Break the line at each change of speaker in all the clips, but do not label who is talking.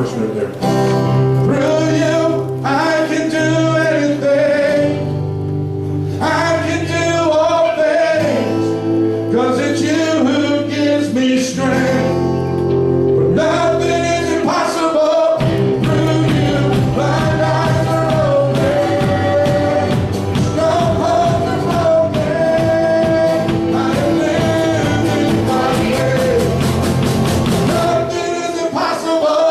first note there. Through you, I can do anything. I can do all things, 'cause it's you who gives me strength. For nothing is impossible through you. Blind eyes are open, strongholds are broken. I am living by faith. Nothing is impossible.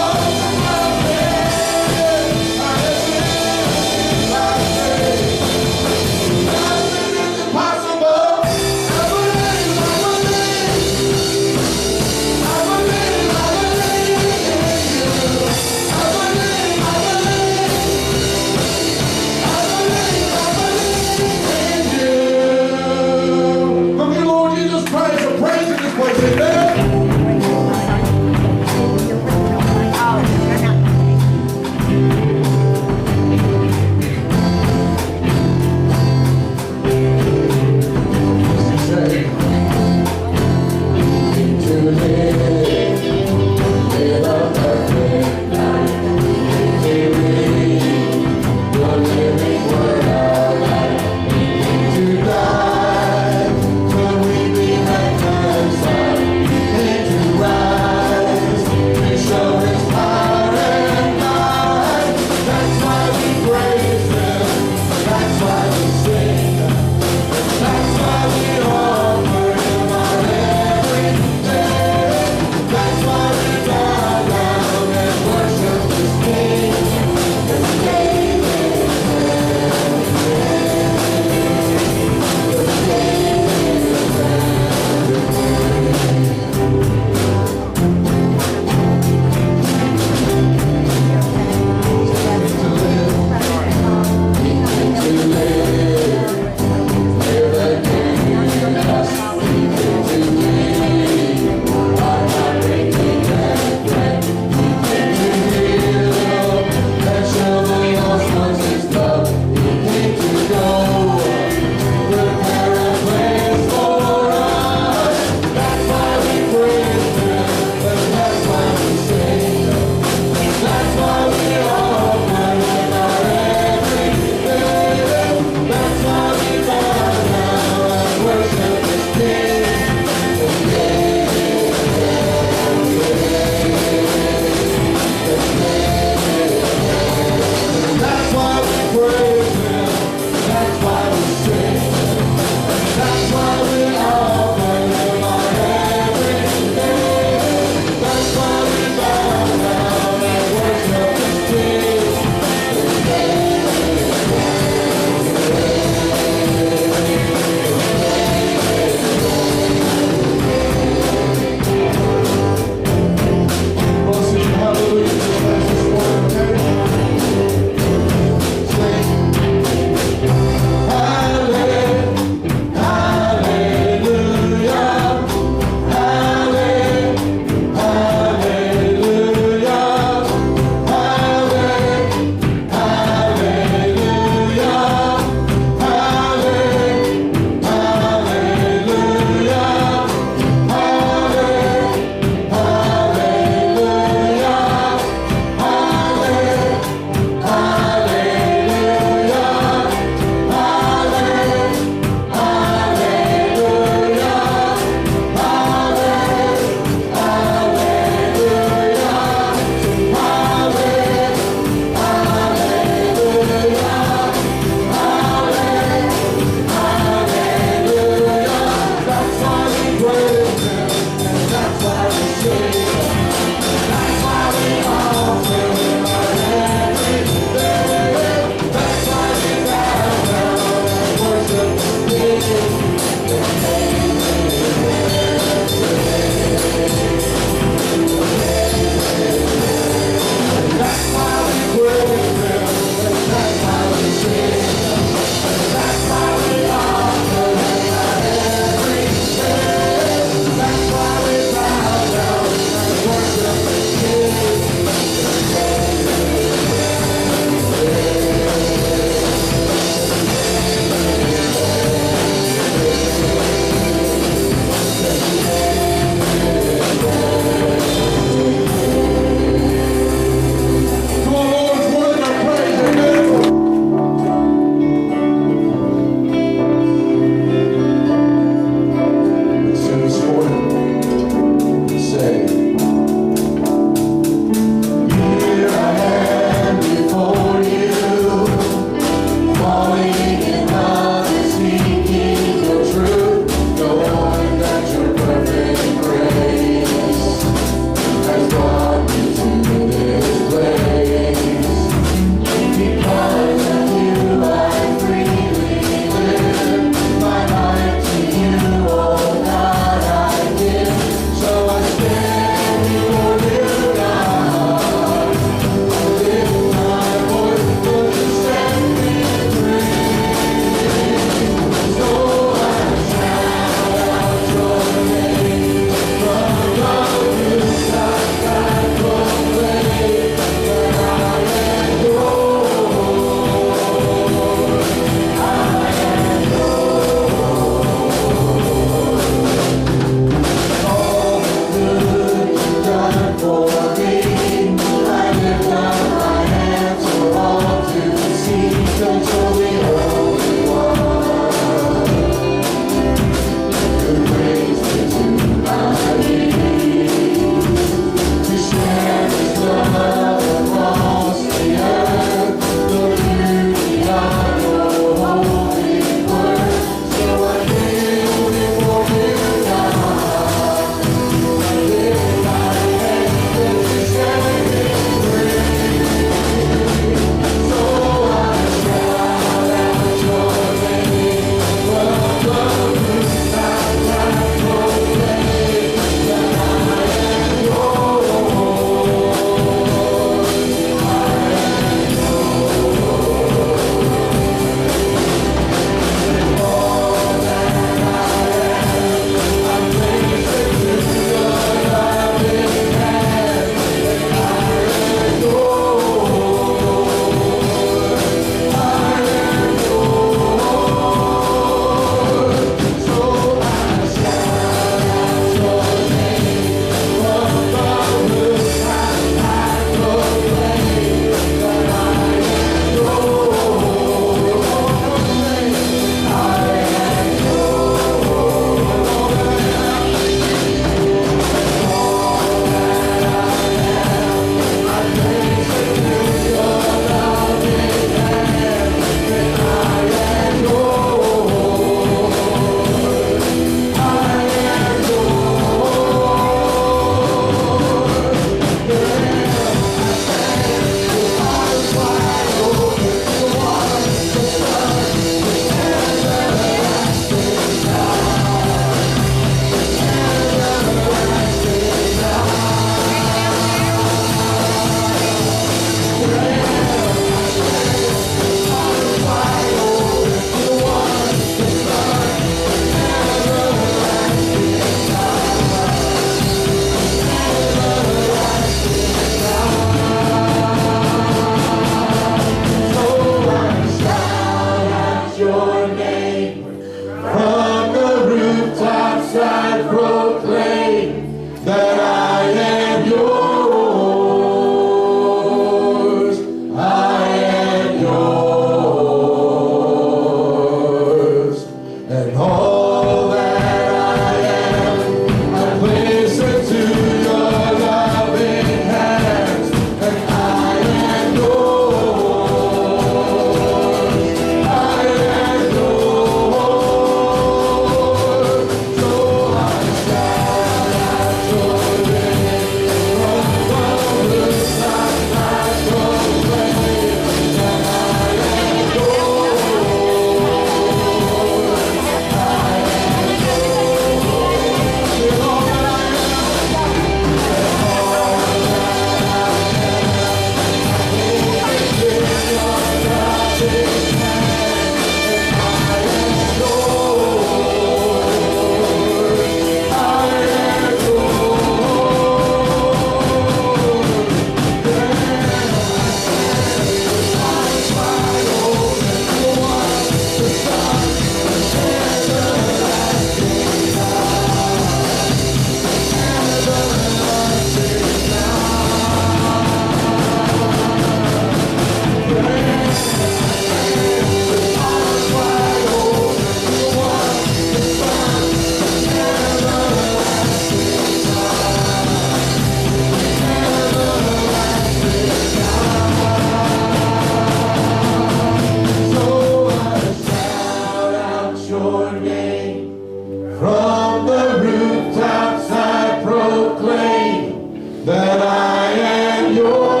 From the rooftops I proclaim that I am yours.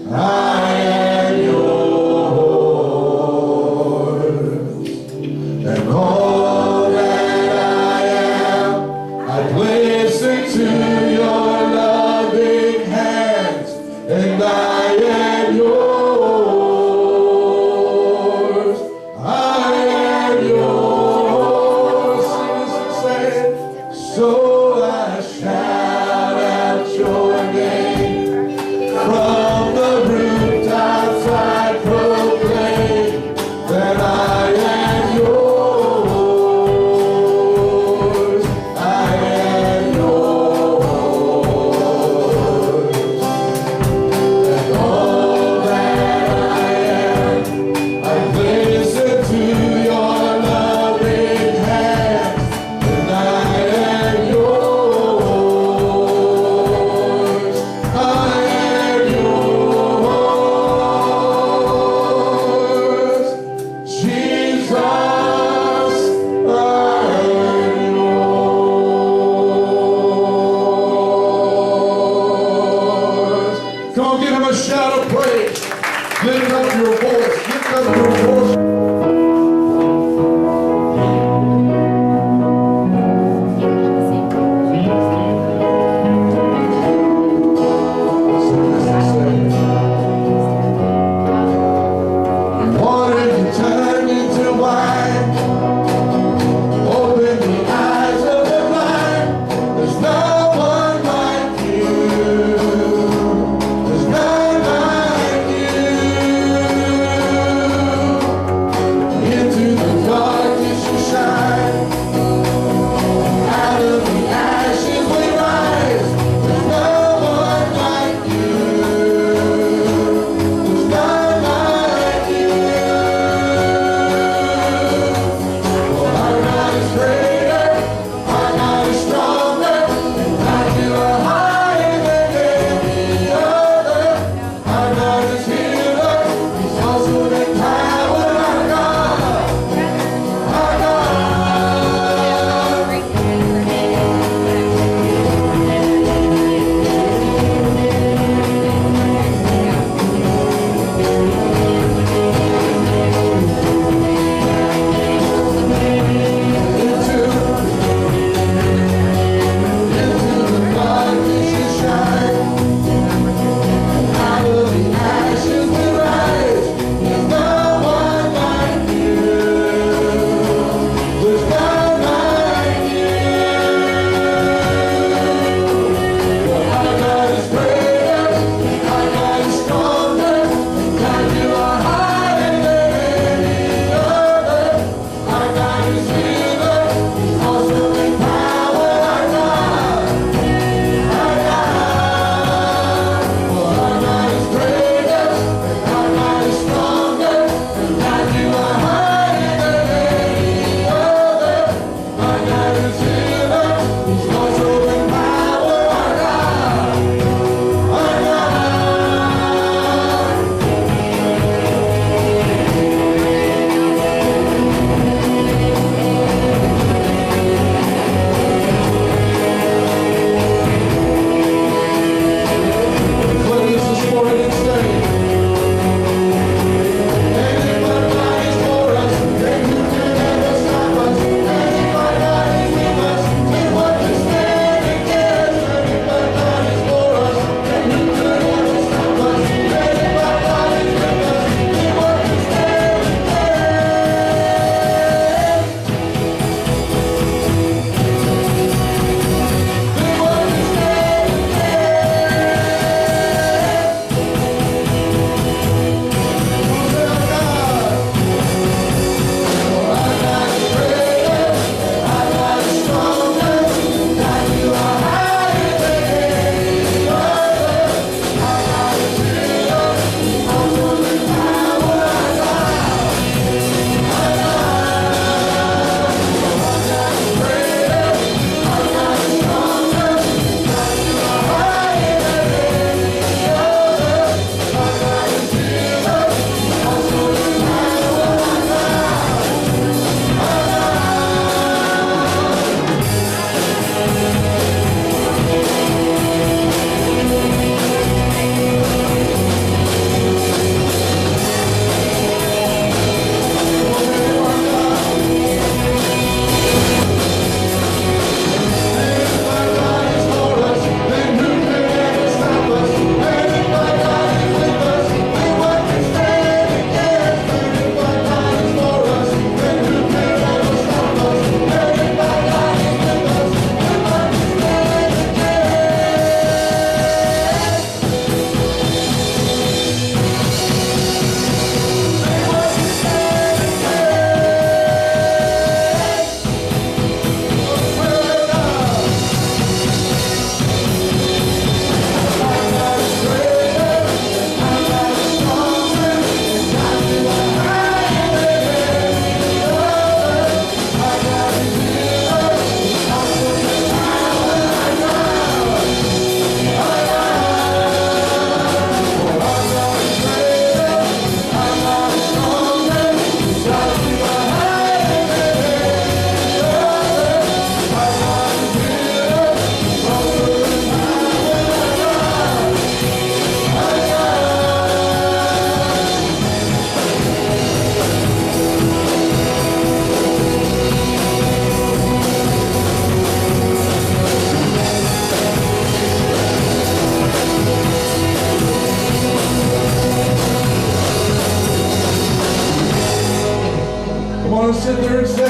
I am yours. And all that I am, I place into your loving hands. And I am yours. I am yours. Sing this and say it. So I shout out your name. From the rooftops I proclaim that I am yours.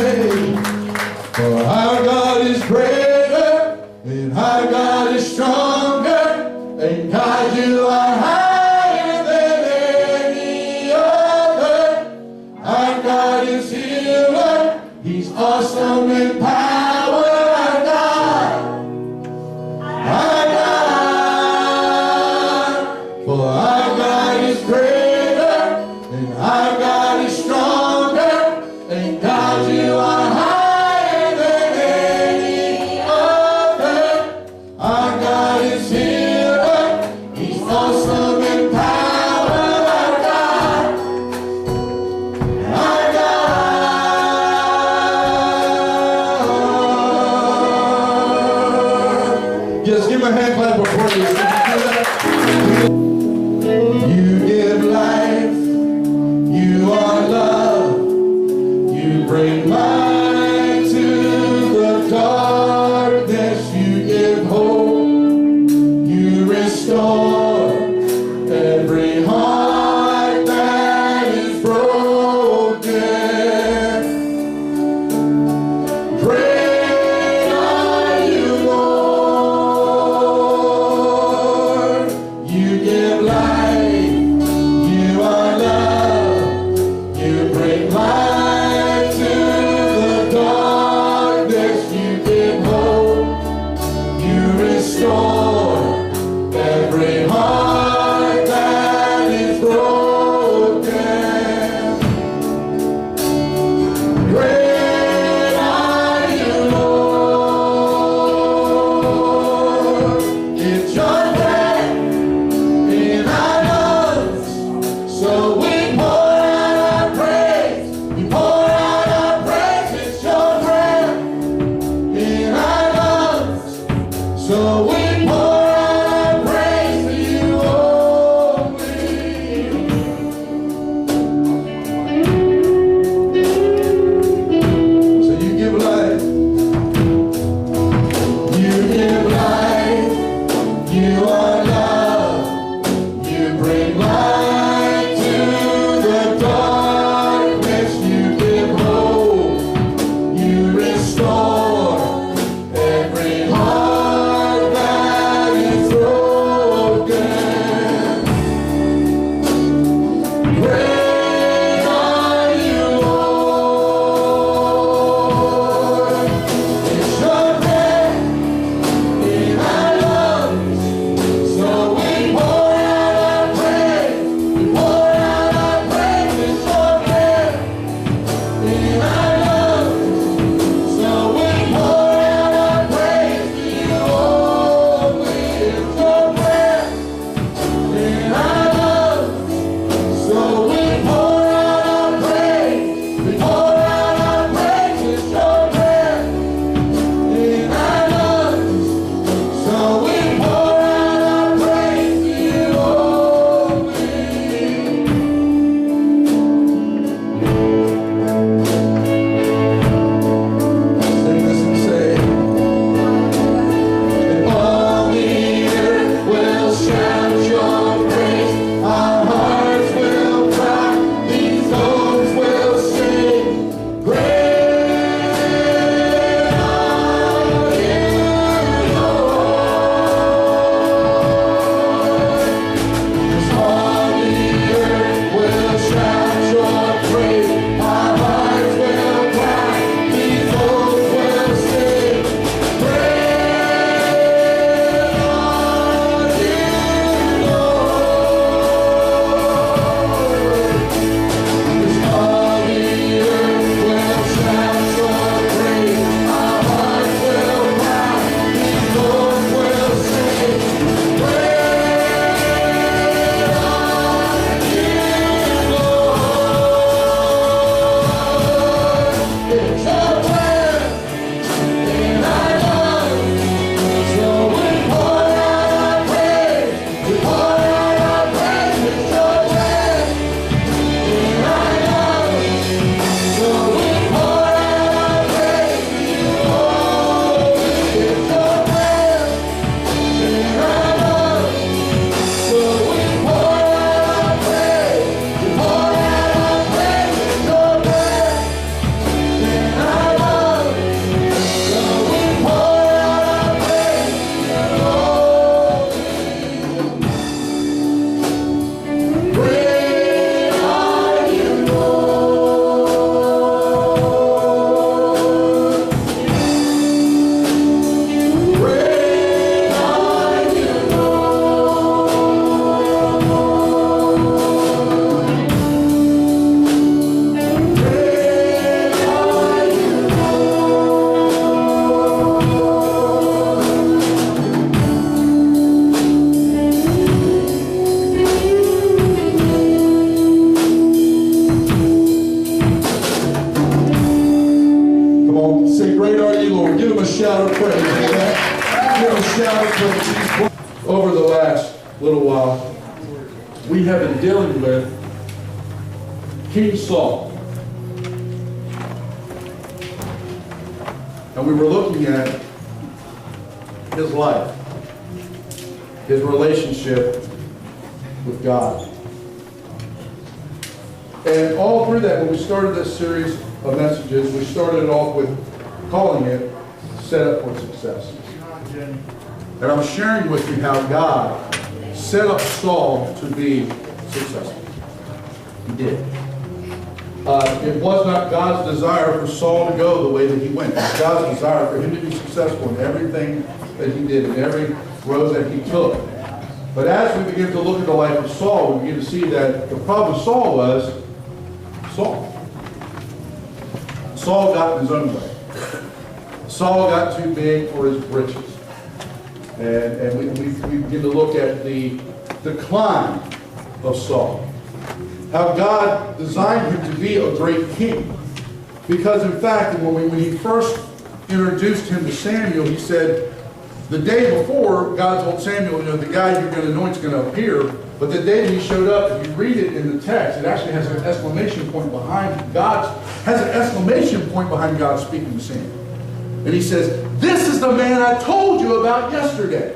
say, for our God is greater, and our God is stronger, and God, you are higher than any other. Our God is healer, He's awesome in power. Our God, for our God is greater, and our God is stronger, and God, you are higher than any other. Our God is healer, He's awesome in power. Our God, our God. Just give a hand clap of praise. You give life, you are love, you bring life. song. Say, great are you, Lord. Give him a shout of praise. Amen. Give him a shout of praise. Over the last little while, we have been dealing with King Saul. And we were looking at his life, his relationship with God. And all through that, when we started this series of messages, we started it off with calling it Set Up for Success. And I'm sharing with you how God set up Saul to be successful. He did. It was not God's desire for Saul to go the way that he went. It was God's desire for him to be successful in everything that he did, in every road that he took. But as we begin to look at the life of Saul, we begin to see that the problem with Saul was Saul. Saul got in his own way. Saul got too big for his britches. And we begin to look at the decline of Saul. How God designed him to be a great king. Because in fact, when he first introduced him to Samuel, he said, the day before, God told Samuel, the guy you're going to anoint is going to appear. But the day he showed up, if you read it in the text, it actually has an exclamation point behind God speaking to Samuel. And he says, this is the man I told you about yesterday.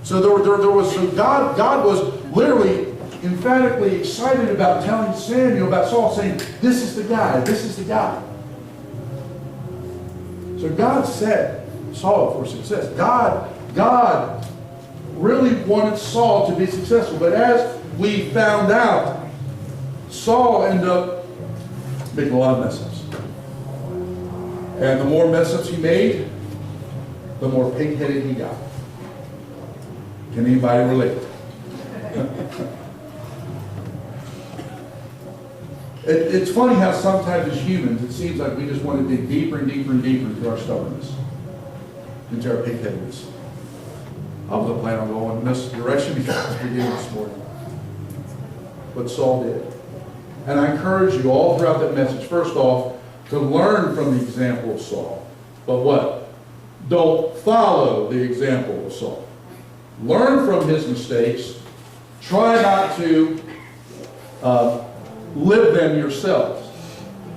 So God was literally emphatically excited about telling Samuel about Saul, saying, this is the guy, this is the guy. So God set Saul for success. God really wanted Saul to be successful. But as we found out, Saul ended up making a lot of mess ups. And the more mess ups he made, the more pig-headed he got. Can anybody relate? It's funny how sometimes as humans, it seems like we just want to dig deeper and deeper and deeper into our stubbornness, into our pig-headedness. I wasn't planning on going in this direction because we did this morning. But Saul did. And I encourage you all throughout that message, first off, to learn from the example of Saul. But what? Don't follow the example of Saul. Learn from his mistakes. Try not to live them yourselves.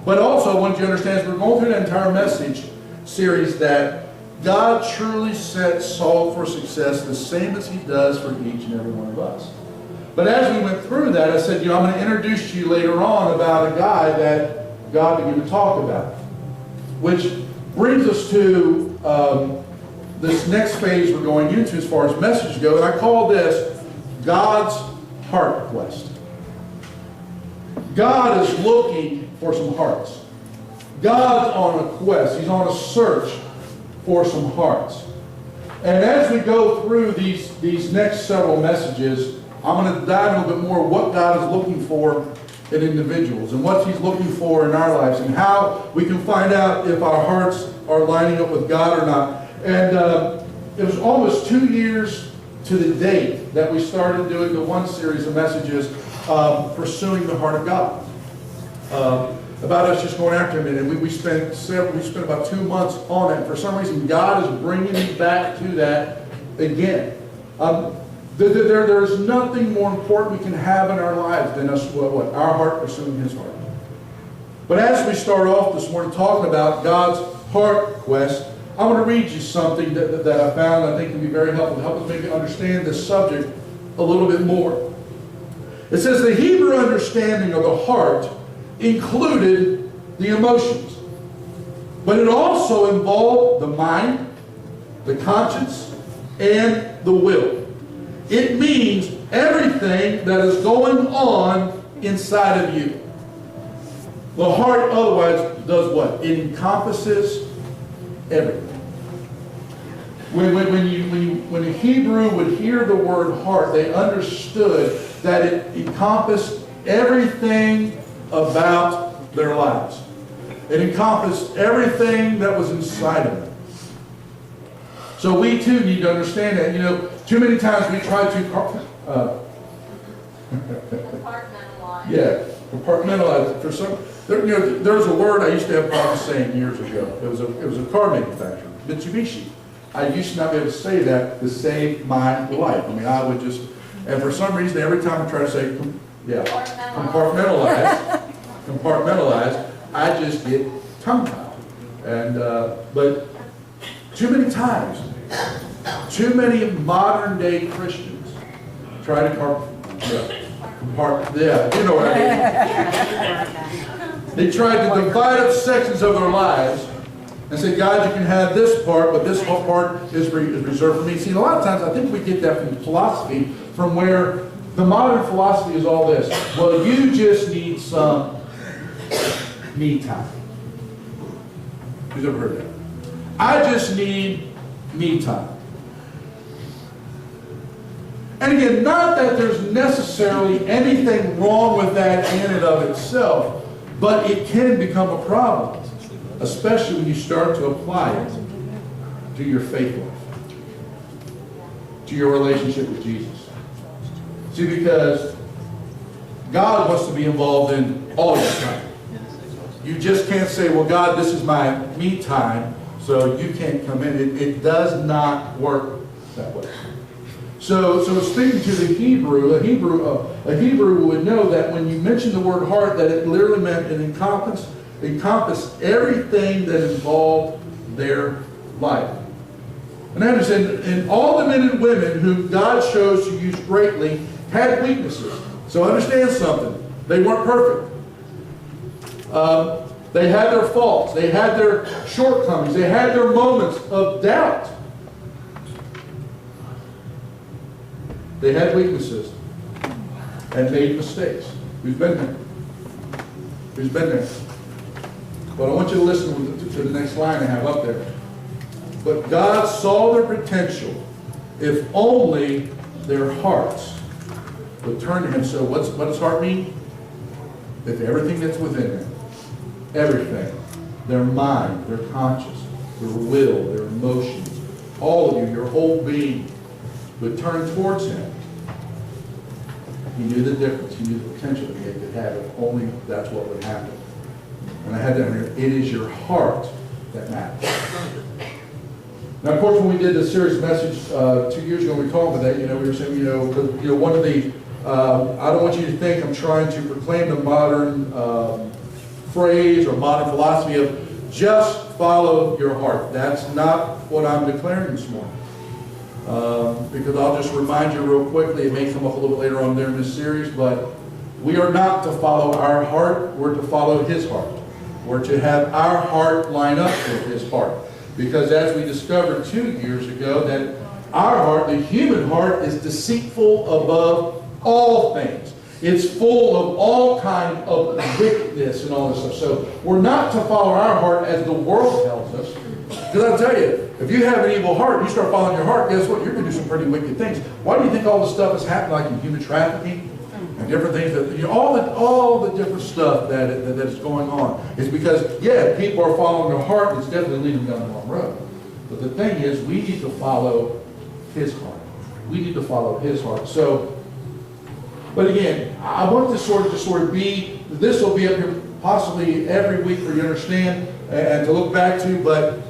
But also, I want you to understand, as we're going through the entire message series, that God truly set Saul for success the same as he does for each and every one of us. But as we went through that, I said, I'm going to introduce you later on about a guy that God began to talk about. Which brings us to this next phase we're going into as far as messages go. And I call this God's heart quest. God is looking for some hearts. God's on a quest. He's on a search for some hearts. And as we go through these next several messages, I'm going to dive a little bit more what God is looking for in individuals and what he's looking for in our lives and how we can find out if our hearts are lining up with God or not. And it was almost 2 years to the date that we started doing the one series of messages, Pursuing the Heart of God. About us just going after him. And we spent about 2 months on it. And for some reason, God is bringing me back to that again. There is nothing more important we can have in our lives than us, our heart pursuing his heart. But as we start off this morning talking about God's heart quest, I want to read you something that I found I think can be very helpful to help us maybe understand this subject a little bit more. It says the Hebrew understanding of the heart included the emotions, but it also involved the mind, the conscience, and the will. It means everything that is going on inside of you. The heart otherwise does what? It encompasses everything. When a Hebrew would hear the word heart, they understood that it encompassed everything about their lives. It encompassed everything that was inside of them. So we too need to understand that. Too many times we try to compartmentalize. Yeah, compartmentalize it. There's a word I used to have problems saying years ago. It was a car manufacturer, Mitsubishi. I used to not be able to say that to save my life. I mean, I would just, and for some reason, every time I try to say, compartmentalize, I just get tongue-tied. And, but too many times, too many modern-day Christians try to you know what I mean. They try to divide up sections of their lives and say, God, you can have this part, but this whole part is reserved for me. See, a lot of times I think we get that from philosophy, from where the modern philosophy is all this. Well, you just need some me time. Who's ever heard that? I just need me time. And again, not that there's necessarily anything wrong with that in and of itself, but it can become a problem, especially when you start to apply it to your faith life, to your relationship with Jesus. See, because God wants to be involved in all your time. You just can't say, well, God, this is my me time, so you can't come in. It does not work that way. So speaking to the Hebrew, a Hebrew would know that when you mention the word heart, that it literally meant it encompassed everything that involved their life. And I understand, and all the men and women whom God chose to use greatly had weaknesses. So understand something. They weren't perfect. They had their faults. They had their shortcomings. They had their moments of doubt. They had weaknesses and made mistakes. Who's been there? Who's been there? But I want you to listen to the next line I have up there. But God saw their potential if only their hearts would turn to Him. So what does heart mean? If everything that's within them, everything, their mind, their conscience, their will, their emotions, all of you, your whole being, would turn towards Him. He knew the difference. He knew the potential that He could have if only that's what would happen. And I had that here. It is your heart that matters. Now, of course, when we did the series message 2 years ago, we talked about that. We were saying, one of the I don't want you to think I'm trying to proclaim the modern phrase or modern philosophy of just follow your heart. That's not what I'm declaring this morning. Because I'll just remind you real quickly, it may come up a little bit later on during this series, but we are not to follow our heart, we're to follow His heart. We're to have our heart line up with His heart. Because as we discovered 2 years ago, that our heart, the human heart, is deceitful above all things. It's full of all kind of wickedness and all this stuff. So we're not to follow our heart as the world tells us. Because I'll tell you, if you have an evil heart, you start following your heart, guess what? You're going to do some pretty wicked things. Why do you think all this stuff is happening, like in human trafficking and different things? That all the different stuff that is going on is because, yeah, people are following their heart, and it's definitely leading them down the wrong road. But the thing is, we need to follow His heart. We need to follow His heart. So, but again, I want this sort of be. This will be up here possibly every week for you to understand and to look back to, but.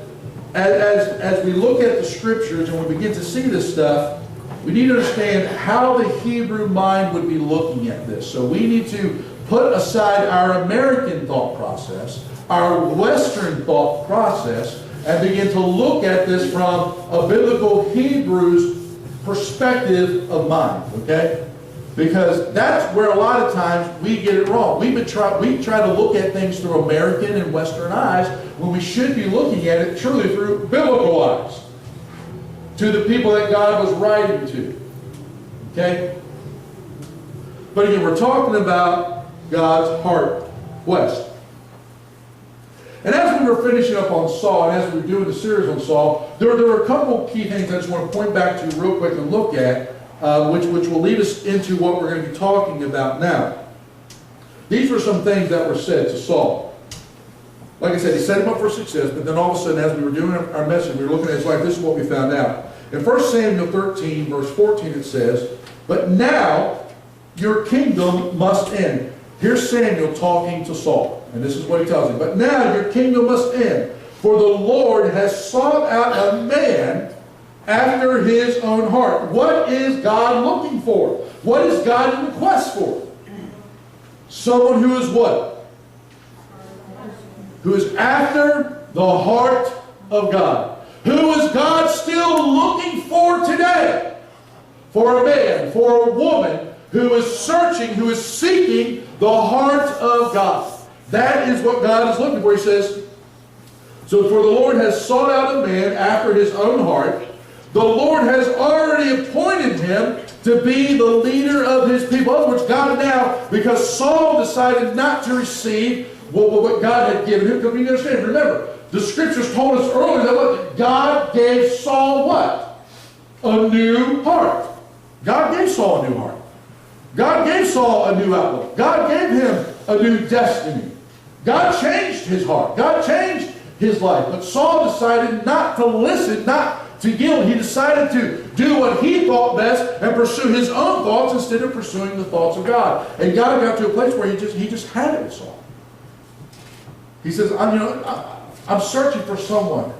As we look at the Scriptures and we begin to see this stuff, we need to understand how the Hebrew mind would be looking at this. So we need to put aside our American thought process, our Western thought process, and begin to look at this from a biblical Hebrew's perspective of mind. Okay? Because that's where a lot of times we get it wrong. We try to look at things through American and Western eyes when we should be looking at it truly through biblical eyes. To the people that God was writing to. Okay? But again, we're talking about God's heart west. And as we were finishing up on Saul, and as we were doing the series on Saul, there were a couple key things I just want to point back to real quick and look at. Which will lead us into what we're going to be talking about now. These were some things that were said to Saul. Like I said, he set him up for success, but then all of a sudden, as we were doing our message, we were looking at it, it's like this is what we found out. In 1 Samuel 13, verse 14, it says, "But now your kingdom must end." Here's Samuel talking to Saul. And this is what he tells him. But now your kingdom must end, for the Lord has sought out a man after his own heart. What is God looking for? What is God in the quest for? Someone who is what? Who is after the heart of God. Who is God still looking for today? For a man, for a woman who is searching, who is seeking the heart of God. That is what God is looking for. He says, so for the Lord has sought out a man after his own heart. The Lord has already appointed him to be the leader of his people. In other words, God now, because Saul decided not to receive what God had given him, because we understand, remember, the scriptures told us earlier that what? God gave Saul what? A new heart. God gave Saul a new heart. God gave Saul a new outlook. God gave him a new destiny. God changed his heart. God changed his life. But Saul decided not to listen, not to yield. He decided to do what he thought best and pursue his own thoughts instead of pursuing the thoughts of God. And God got to a place where he just had it with Saul. He says, I'm searching for someone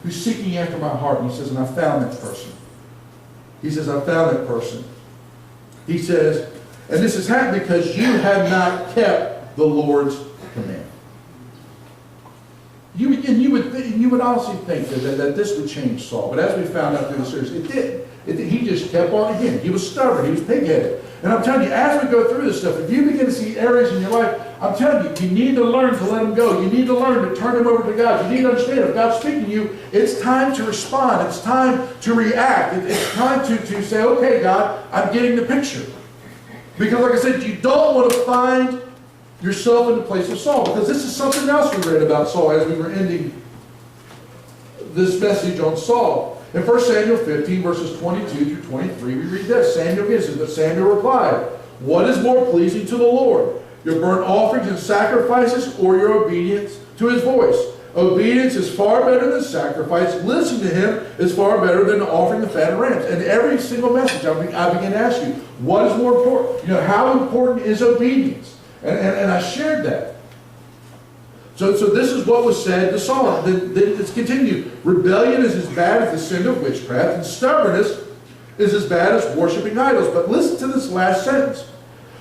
who's seeking after my heart. And he says, and I found that person. He says, I found that person. He says, and this has happened because you have not kept the Lord's command. You would honestly think that this would change Saul. But as we found out through the series, it did. He just kept on again. He was stubborn. He was pig-headed. And I'm telling you, as we go through this stuff, if you begin to see areas in your life, I'm telling you, you need to learn to let them go. You need to learn to turn them over to God. You need to understand, if God's speaking to you, it's time to respond. It's time to react. It's time to say, okay, God, I'm getting the picture. Because like I said, you don't want to find yourself in the place of Saul. Because this is something else we read about Saul as we were ending this message on Saul. In 1 Samuel 15, verses 22 through 23, we read this. Samuel gives it, but Samuel replied, what is more pleasing to the Lord, your burnt offerings and sacrifices, or your obedience to his voice? Obedience is far better than sacrifice. Listening to him is far better than offering the fat of rams. And every single message, I begin to ask you, what is more important? How important is obedience? And I shared that. So this is what was said to Saul. Then let's continue. Rebellion is as bad as the sin of witchcraft, and stubbornness is as bad as worshiping idols. But listen to this last sentence.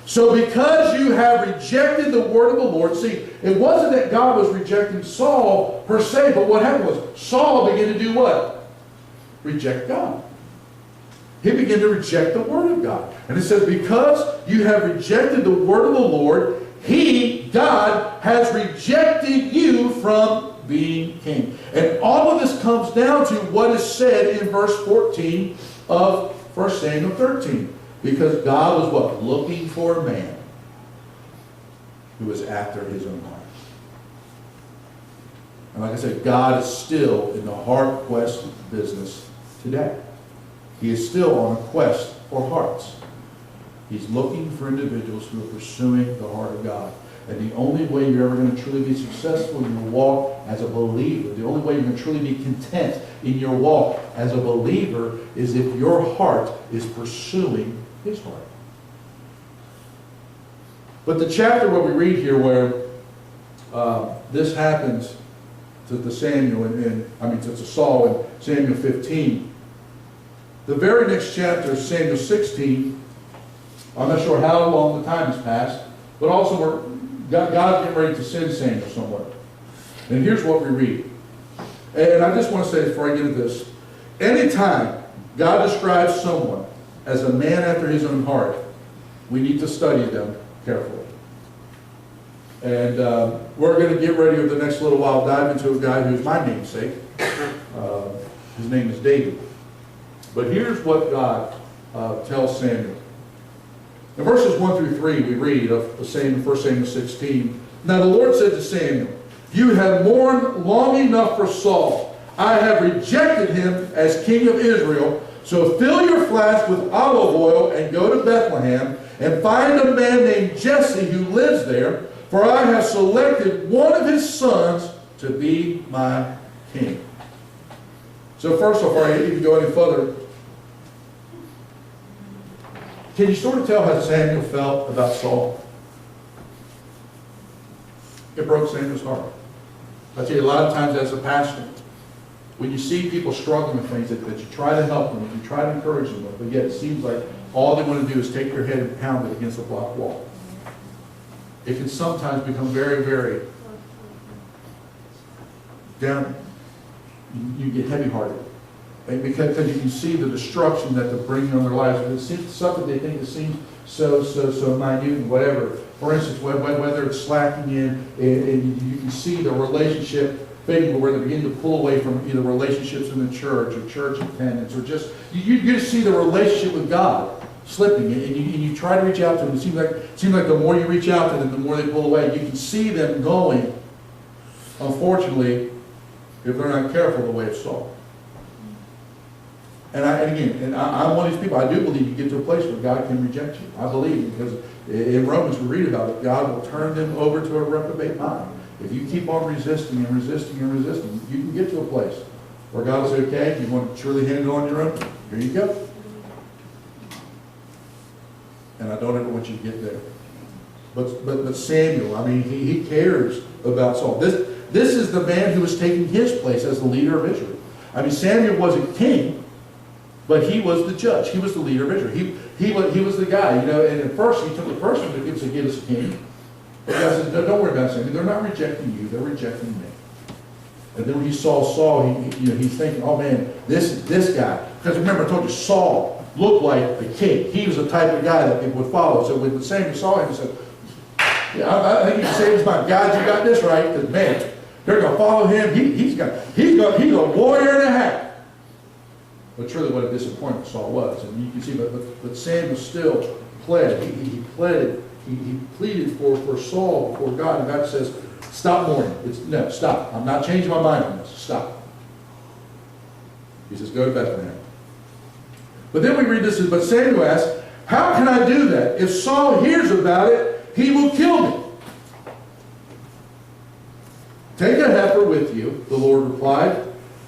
So because you have rejected the word of the Lord, see, it wasn't that God was rejecting Saul per se, but what happened was Saul began to do what? Reject God. He began to reject the word of God. And it says, because you have rejected the word of the Lord, He, God, has rejected you from being king. And all of this comes down to what is said in verse 14 of 1 Samuel 13. Because God was what? Looking for a man who was after his own heart. And like I said, God is still in the heart quest business today. He is still on a quest for hearts. He's looking for individuals who are pursuing the heart of God. And the only way you're ever going to truly be successful in your walk as a believer, the only way you're going to truly be content in your walk as a believer is if your heart is pursuing His heart. But the chapter what we read here where this happens to Samuel to Saul in Samuel 15, the very next chapter, Samuel 16, I'm not sure how long the time has passed, but also God's getting ready to send Samuel somewhere. And here's what we read. And I just want to say before I get into this, anytime God describes someone as a man after his own heart, we need to study them carefully. And we're going to get ready over the next little while, dive into a guy who's my namesake. His name is David. But here's what God tells Samuel. In verses 1 through 3, we read of the same 1 Samuel 16. Now the Lord said to Samuel, you have mourned long enough for Saul. I have rejected him as king of Israel. So fill your flask with olive oil and go to Bethlehem and find a man named Jesse who lives there, for I have selected one of his sons to be my king. So first of all, before I even go any further, can you sort of tell how Samuel felt about Saul? It broke Samuel's heart. I tell you, a lot of times as a pastor, when you see people struggling with things, that you try to help them, that you try to encourage them, but yet it seems like all they want to do is take their head and pound it against a block wall. It can sometimes become very, very down. You get heavy-hearted. Because you can see the destruction that they're bringing on their lives. It seems something they think it seems so minute and whatever. For instance, whether it's slacking in, and you can see the relationship fading, where they begin to pull away from either relationships in the church or church attendance, or just you just see the relationship with God slipping, and you try to reach out to them. It seems like the more you reach out to them, the more they pull away. You can see them going, unfortunately, if they're not careful, the way of Saul. And I'm one of these people. I do believe you get to a place where God can reject you. I believe, because in Romans we read about it. God will turn them over to a reprobate mind. If you keep on resisting and resisting and resisting, you can get to a place where God will say, okay, you want to truly handle it on your own? Here you go. And I don't ever want you to get there. But Samuel, I mean, he cares about Saul. This is the man who was taking his place as the leader of Israel. I mean, Samuel wasn't king, but he was the judge. He was the leader of Israel. He was the guy, you know. And at first, he took the person to give us a king. But God said, no, don't worry about Samuel. They're not rejecting you. They're rejecting me. And then when he saw Saul, he's thinking, oh man, this guy. Because remember, I told you, Saul looked like the king. He was the type of guy that people would follow. So when Samuel saw him, he said, yeah, I think you can say this about God. You got this right, because man, they're going to follow him. He's a warrior and a half. But truly, what a disappointment Saul was, and you can see. But Samuel still pled. He pleaded. He pleaded for Saul before God, and God says, "Stop mourning. No, stop. I'm not changing my mind on this. Stop." He says, "Go to Bethlehem." But then we read this, but Samuel asks, "How can I do that? If Saul hears about it, he will kill me." "Take a heifer with you," the Lord replied,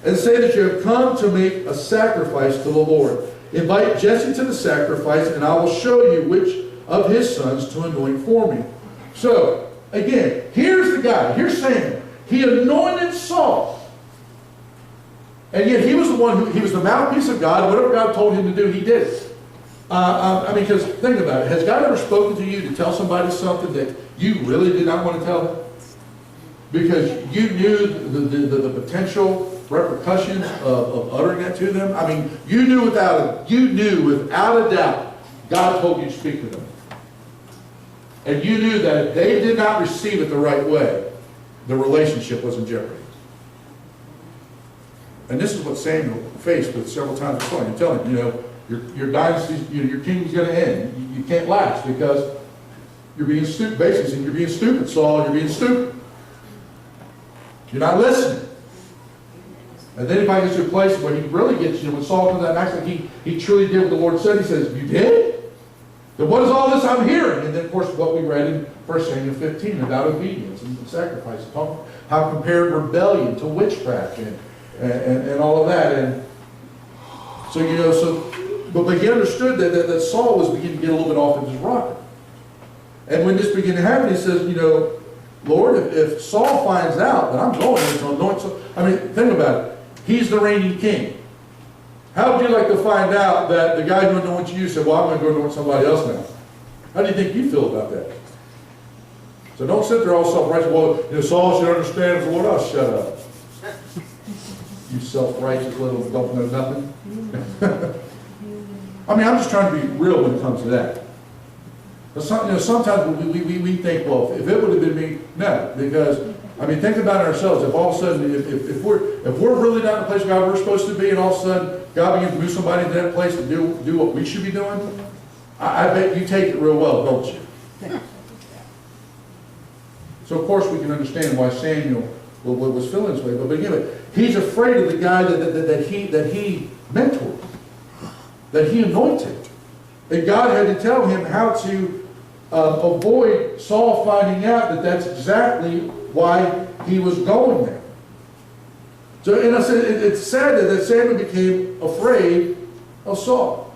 "and say that you have come to make a sacrifice to the Lord. Invite Jesse to the sacrifice, and I will show you which of his sons to anoint for me." So, again, here's the guy. Here's Samuel. He anointed Saul. And yet he was the one he was the mouthpiece of God. Whatever God told him to do, he did it. I mean, because think about it. Has God ever spoken to you to tell somebody something that you really did not want to tell them? Because you knew the potential repercussions of uttering that to them? I mean, you knew without a doubt, God told you to speak to them. And you knew that if they did not receive it the right way, the relationship was in jeopardy. And this is what Samuel faced with several times before. You tell him, your dynasty, your kingdom's going to end. You can't last because you're being stupid. Basically, you're being stupid, Saul. You're being stupid. You're not listening. And then if I get to a place where he really gets when Saul comes out and acts like he truly did what the Lord said, he says, "You did? Then what is all this I'm hearing?" And then, of course, what we read in 1 Samuel 15 about obedience and sacrifice, how compared rebellion to witchcraft and all of that. And so, but he understood that Saul was beginning to get a little bit off of his rocker. And when this began to happen, he says, "Lord, if Saul finds out that I'm going to anoint Saul," I mean, think about it. He's the reigning king. How would you like to find out that the guy who anointed you said, "Well, I'm going to go anoint somebody else now"? How do you think you feel about that? So don't sit there all self-righteous. "Well, Saul should understand if the Lord." "Oh, shut up. You self-righteous little don't know nothing." I mean, I'm just trying to be real when it comes to that. But sometimes we think, well, if it would have been me, no, because I mean, think about it ourselves. If all of a sudden, if we're really not in the place God we're supposed to be, and all of a sudden God begins to move somebody into that place to do what we should be doing, I bet you take it real well, don't you? So of course we can understand why Samuel was feeling this way. But again, he's afraid of the guy that he mentored, that he anointed. And God had to tell him how to avoid Saul finding out that that's exactly why he was going there. So, and I said, it's sad that Samuel became afraid of Saul.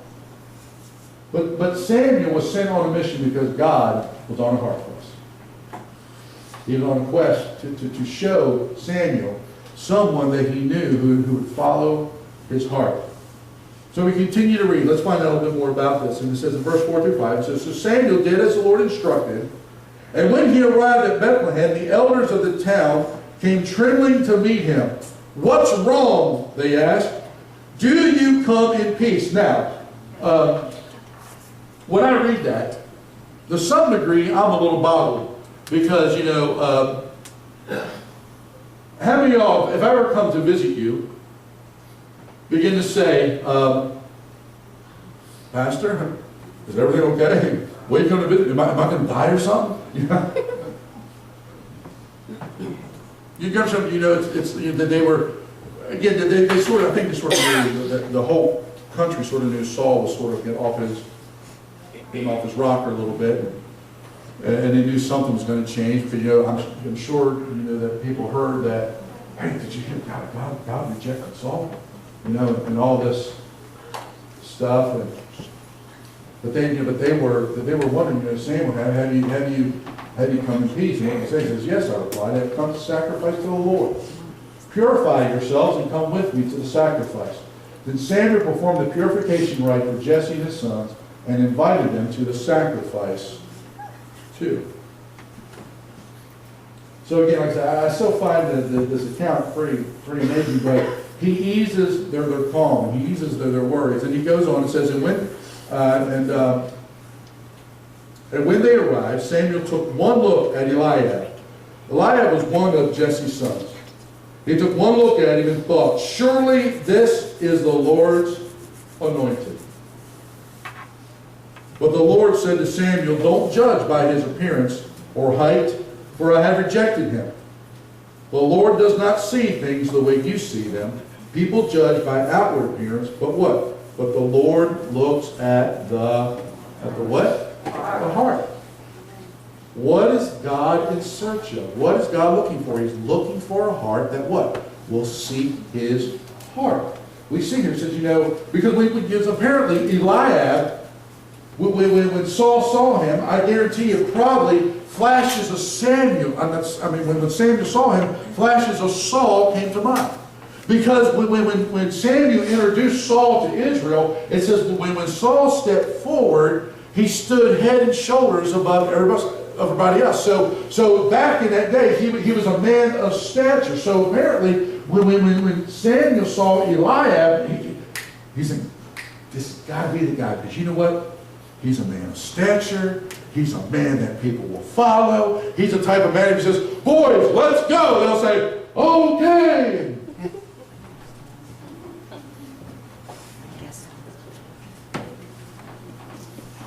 But Samuel was sent on a mission because God was on a heart for us. He was on a quest to show Samuel someone that he knew who would follow his heart. So we continue to read. Let's find out a little bit more about this. And it says in verse 4 through 5, it says, So Samuel did as the Lord instructed. And when he arrived at Bethlehem, the elders of the town came trembling to meet him. What's wrong? They asked. Do you come in peace? Now, when I read that, to some degree, I'm a little boggled. Because, how many of y'all, if I ever come to visit you, begin to say, Pastor, is everything okay? What are you going to visit? Am I going to die or something? You get something, it's that they were, again, they sort of, I think they sort of knew, the whole country sort of knew Saul was sort of getting off his rocker a little bit. And they knew something was going to change. Because, I'm sure, that people heard that, hey, did you hear God rejected Saul? And all this stuff. But they were wondering, Samuel, have you come in peace? And what he says is, yes, I replied, I have come to sacrifice to the Lord. Purify yourselves and come with me to the sacrifice. Then Samuel performed the purification rite for Jesse and his sons and invited them to the sacrifice too. So again, like I said, I still find this account pretty amazing, but he eases their calm, he eases their worries, and he goes on and says, and when they arrived, Samuel took one look at Eliab. Eliab was one of Jesse's sons. He took one look at him and thought, surely this is the Lord's anointed. But the Lord said to Samuel, don't judge by his appearance or height, for I have rejected him. The Lord does not see things the way you see them. People judge by outward appearance, but what? But the Lord looks at the what? The heart. What is God in search of? What is God looking for? He's looking for a heart that what? Will seek his heart. We see here, it says, because apparently Eliab, when Saul saw him, I guarantee you probably flashes of Samuel, when Samuel saw him, flashes of Saul came to mind. Because when Samuel introduced Saul to Israel, it says when Saul stepped forward, he stood head and shoulders above everybody else. So back in that day, he was a man of stature. So apparently, when Samuel saw Eliab, he said, this has got to be the guy. Because you know what? He's a man of stature. He's a man that people will follow. He's the type of man who says, boys, let's go. They'll say, okay.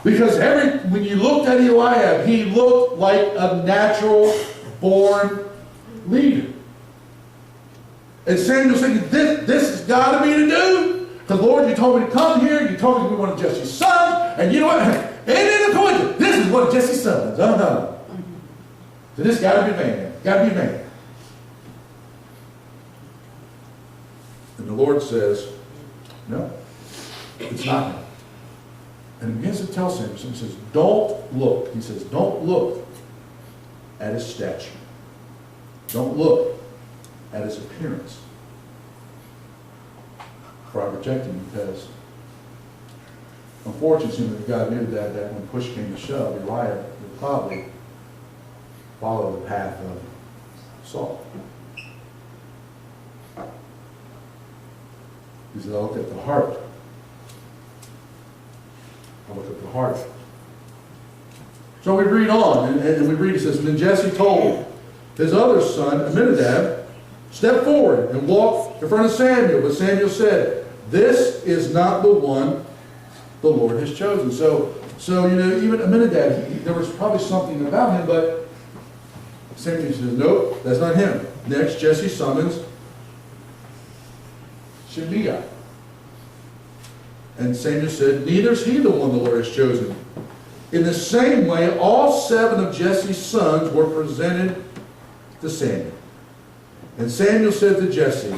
Because when you looked at Eliab, he looked like a natural-born leader. And Samuel said, this has got to be to do. Because, Lord, you told me to come here. You told me to be one of Jesse's sons. And you know what? Ain't it a coincidence? This is one of Jesse's sons. So this got to be man. Got to be man. And the Lord says, no, it's not him. And he begins to tell Samuel, he says, don't look. He says, don't look at his stature. Don't look at his appearance. For I rejected him because, unfortunately, God knew that when push came to shove, Eliab would probably follow the path of Saul. He said, I look at the heart. I look at the heart. So we read on, and we read, it says, and then Jesse told his other son, Aminadab, step forward and walk in front of Samuel. But Samuel said, this is not the one the Lord has chosen. So even Aminadab, there was probably something about him, but Samuel says, nope, that's not him. Next, Jesse summons Shimei. And Samuel said, neither is he the one the Lord has chosen. In the same way, all 7 of Jesse's sons were presented to Samuel. And Samuel said to Jesse,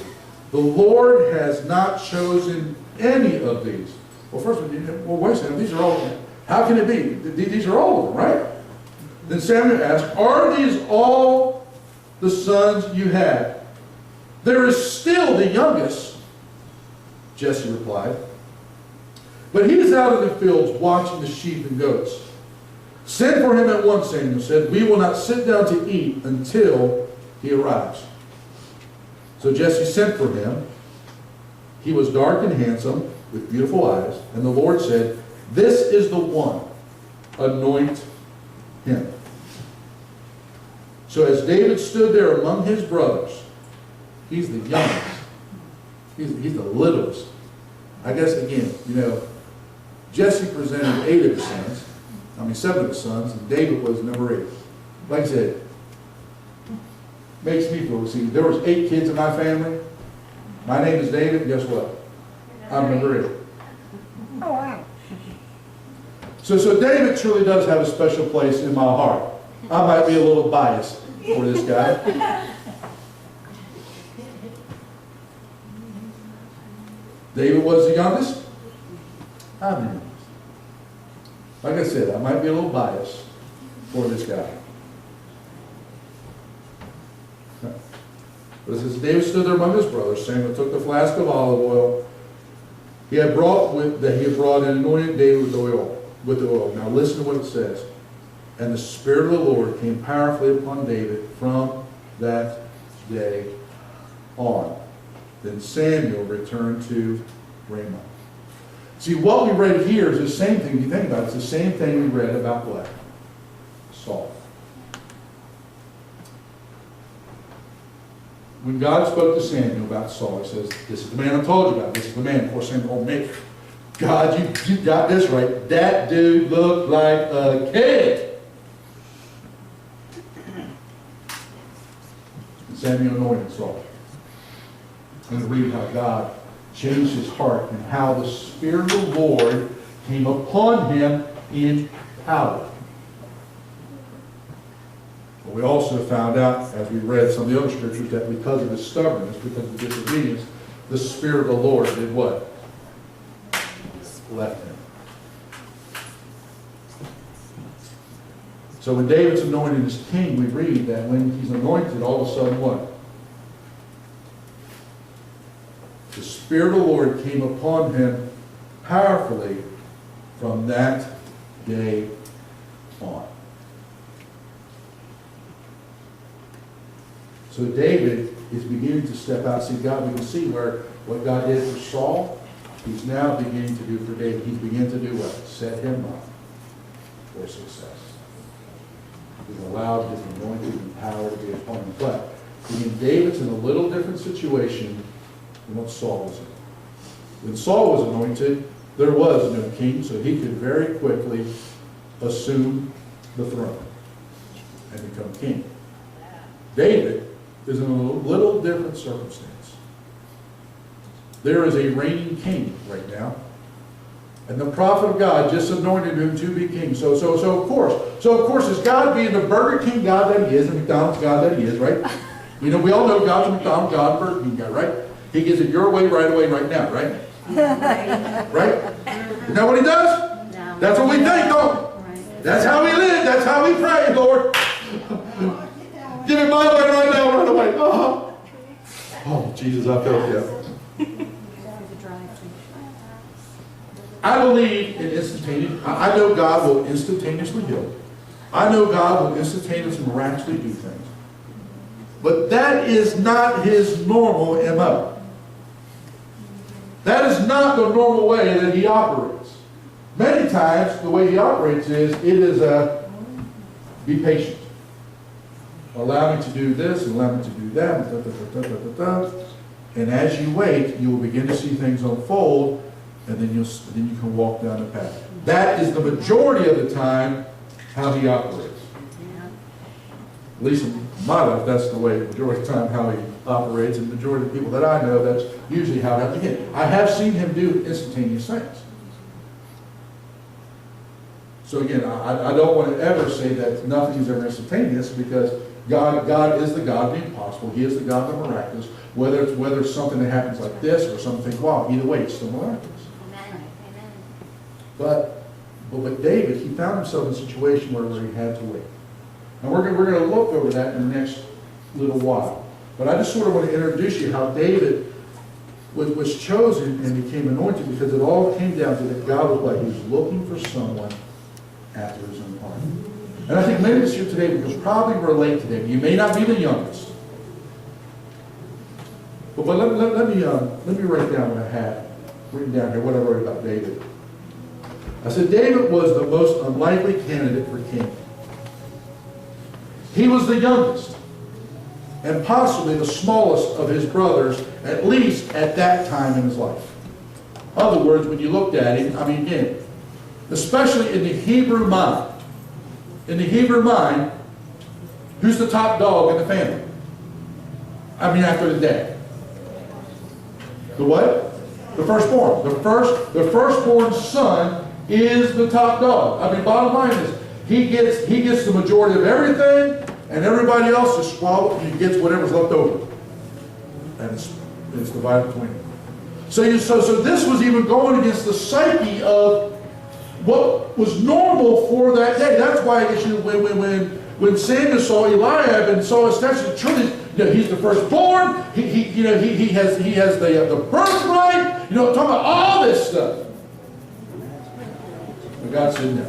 the Lord has not chosen any of these. Well, first, wait a second, these are all, how can it be? These are all of them, right? Then Samuel asked, "Are these all the sons you had? There is still the youngest," Jesse replied, "but he is out in the fields watching the sheep and goats." "Send for him at once," Samuel said. "We will not sit down to eat until he arrives." So Jesse sent for him. He was dark and handsome, with beautiful eyes. And the Lord said, "This is the one. Anoint him." So as David stood there among his brothers, he's the youngest. He's the littlest. I guess, again, Jesse presented 7 of his sons, and David was number 8. Like I said, makes me feel, see, there was 8 kids in my family. My name is David, guess what? I'm number 8.
Oh, wow.
So David truly does have a special place in my heart. I might be a little biased for this guy. David was the youngest. I'm the youngest. Like I said, I might be a little biased for this guy. But as David stood there among his brothers, Samuel took the flask of olive oil he had brought and anointed David with the oil. Now listen to what it says. And the Spirit of the Lord came powerfully upon David from that day on. Then Samuel returned to Ramah. See, what we read here is the same thing. You think about it, it's the same thing we read about what? Saul. When God spoke to Samuel about Saul, he says, "This is the man I told you about. This is the man." Of course, Samuel, "Oh man, God, you got this right. That dude looked like a kid." And Samuel anointed Saul. And read how God changed his heart and how the Spirit of the Lord came upon him in power. But we also found out, as we read some of the other scriptures, that because of his stubbornness, because of his disobedience, the Spirit of the Lord did what? Left him. So when David's anointed as king, we read that when he's anointed, all of a sudden what? The Spirit of the Lord came upon him powerfully from that day on. So David is beginning to step out. See, God, we can see what God did for Saul, he's now beginning to do for David. He's beginning to do what? Set him up for success. He's allowed his anointing and power to be upon him. But again, David's in a little different situation than what Saul was in. When Saul was anointed, there was no king, so he could very quickly assume the throne and become king. David is in a little different circumstance. There is a reigning king right now, and the prophet of God just anointed him to be king. So of course, is God being the Burger King God that he is, the McDonald's God that he is, right? We all know God's the McDonald's God, Burger King God, right? He gives it your way, right away, right now, right? Right? Isn't that what he does?
No.
That's what we think, don't we?
Right.
That's how we live. That's how we pray, Lord. Give me my way right now, right away. Oh, Jesus, I felt you. I believe in instantaneous. I know God will instantaneously heal. I know God will instantaneously, miraculously do things. But that is not his normal MO. That is not the normal way that he operates. Many times, the way he operates is, be patient. Allow me to do this, and allow me to do that, and as you wait, you will begin to see things unfold, and then you can walk down the path. That is the majority of the time how he operates. At least in my life, that's the way, the majority of the time how he operates, and the majority of the people that I know, that's usually how it happens. Again, I have seen him do instantaneous things. So again, I don't want to ever say that nothing is ever instantaneous, because God is the God of the impossible. He is the God of the miraculous. Whether it's something that happens like this or something, wow, either way, it's still miraculous.
Amen.
But with David, he found himself in a situation where he had to wait. And we're going to look over that in the next little while. But I just sort of want to introduce you how David was chosen and became anointed, because it all came down to that God was like, He's looking for someone after His own heart. And I think many of us here today, we can probably relate to David. You may not be the youngest. But let me write down what I had written down here, what I wrote about David. I said David was the most unlikely candidate for king. He was the youngest and possibly the smallest of his brothers, at least at that time in his life. In other words, when you looked at him, I mean, again, especially in the Hebrew mind, who's the top dog in the family? I mean, after the dad. The what? The firstborn. The firstborn son is the top dog. I mean, bottom line is, he gets the majority of everything, and everybody else is squabbled, and he gets whatever's left over. And it's divided between them. So this was even going against the psyche of what was normal for that day. That's why when Samuel saw Eliab and saw his statue, truly, he's the firstborn. He has the birthright. Talking about all this stuff. But God said no.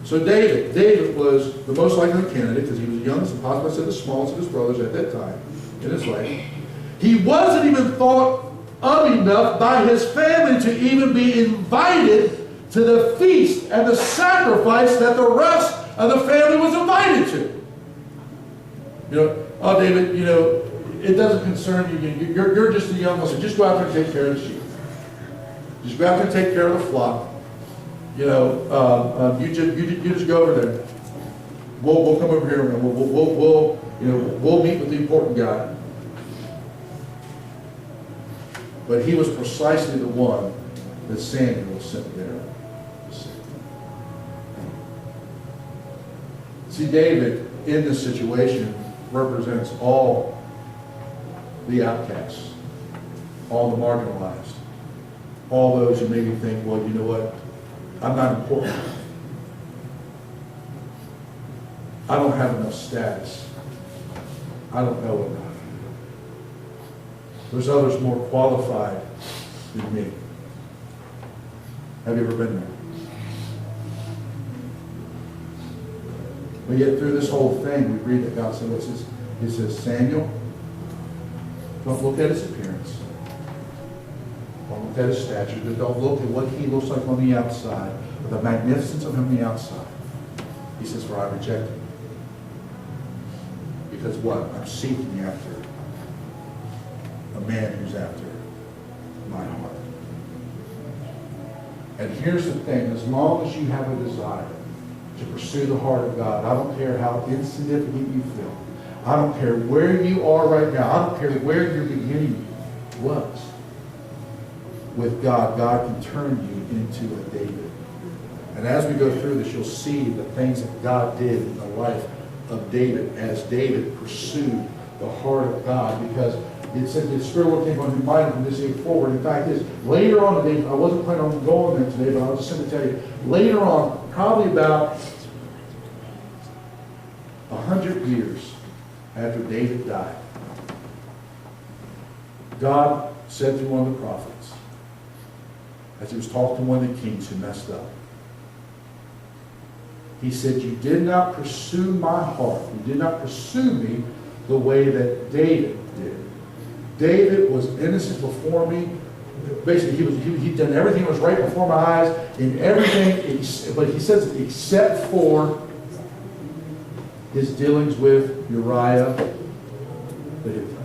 So David was the most likely candidate because he was the youngest and possibly said the smallest of his brothers at that time in his life. He wasn't even thought of enough by his family to even be invited to the feast and the sacrifice that the rest of the family was invited to. Oh, David, it doesn't concern you. You're just the youngest, so just go out there and take care of the sheep. Just go out there and take care of the flock. You just go over there. We'll come over here and we'll meet with the important guy. But he was precisely the one that Samuel sent there to see. See, David in this situation represents all the outcasts, all the marginalized, all those who maybe think, well, you know what? I'm not important. I don't have enough status. I don't know enough. There's others more qualified than me. Have you ever been there? But yet through this whole thing, we read that God said, He says, Samuel, don't look at his appearance. Don't look at his stature. Don't look at what he looks like on the outside, or the magnificence of him on the outside. He says, for I reject him. Because what? I'm seeking after a man who's after my heart. And here's the thing, as long as you have a desire to pursue the heart of God, I don't care how insignificant you feel. I don't care where you are right now. I don't care where your beginning was. With God, God can turn you into a David. And as we go through this, you'll see the things that God did in the life of David as David pursued the heart of God, because it said the Spirit will came on his mind from this day forward. In fact, later on today, I wasn't planning on going there today, but I was just going to tell you, later on, probably about 100 years after David died, God said to one of the prophets, as he was talking to one of the kings who messed up, he said, you did not pursue my heart. You did not pursue me the way that David did. David was innocent before me. Basically, he'd done everything that was right before my eyes, in everything, but he says, except for his dealings with Uriah the Hittite.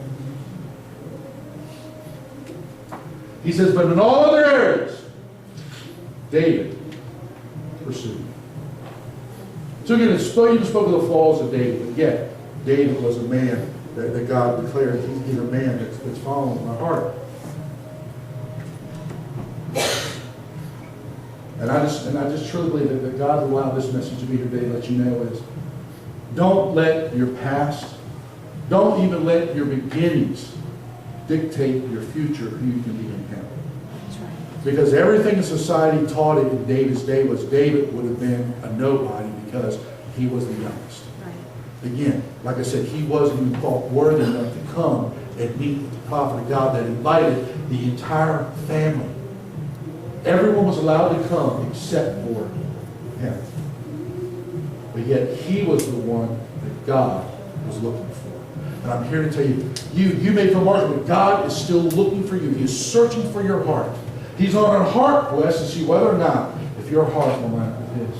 He says, but in all other areas, David pursued. So again, you spoke of the flaws of David, but yet David was a man that God declared he's a man that's following my heart. And I just truly believe that God allowed this message to be here today to let you know is, don't let your past, don't even let your beginnings dictate your future, who you can be in Him.
That's right.
Because everything in society taught it in David's day was David would have been a nobody because he was the youngest. Right. Again, like I said, he wasn't even thought worthy enough to come and meet with the prophet of God that invited the entire family. Everyone was allowed to come except for him. But yet he was the one that God was looking for. And I'm here to tell you, you may feel marked, but God is still looking for you. He is searching for your heart. He's on a heart quest to see whether or not if your heart will line up with his.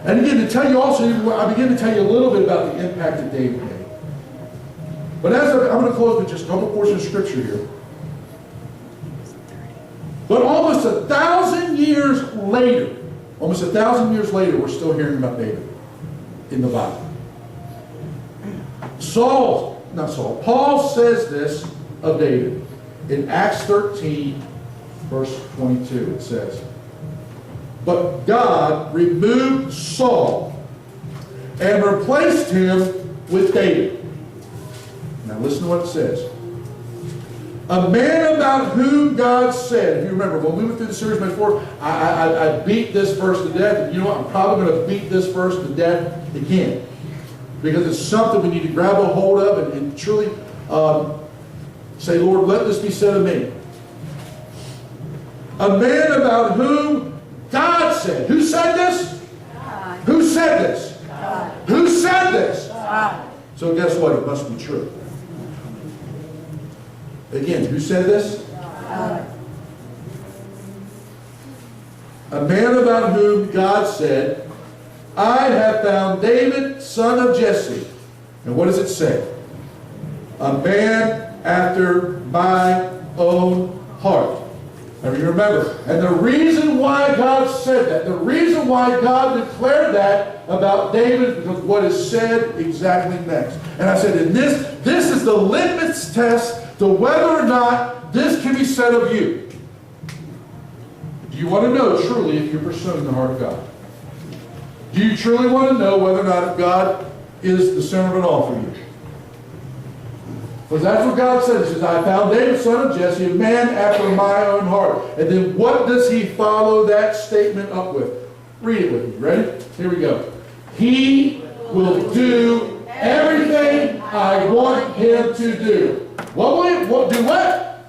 And again, to tell you also, I begin to tell you a little bit about the impact that David made. But I'm going to close with just a couple portions of scripture here. But almost 1,000 years later, we're still hearing about David in the Bible. Paul says this of David. In Acts 13, verse 22, it says, "But God removed Saul and replaced him with David." Now listen to what it says. "A man about whom God said," if you remember, when we went through the series before, I beat this verse to death. And you know what? I'm probably going to beat this verse to death again. Because it's something we need to grab a hold of and truly say, "Lord, let this be said of me." A man about whom God said. Who said this? God. Who said this? God. Who said this? God. So guess what? It must be true. Again, who said this? God. A man about whom God said, "I have found David, son of Jesse." And what does it say? "A man after my own heart." Now you remember, and the reason why God said that, the reason why God declared that about David is because what is said exactly next. And I said, and this is the litmus test to whether or not this can be said of you. Do you want to know truly if you're pursuing the heart of God? Do you truly want to know whether or not God is the center of it all for you? Because that's what God says. He says, "I found David, son of Jesse, a man after my own heart." And then what does he follow that statement up with? Read it with me. Ready? Here we go. "He will do everything I want him to do." What do what?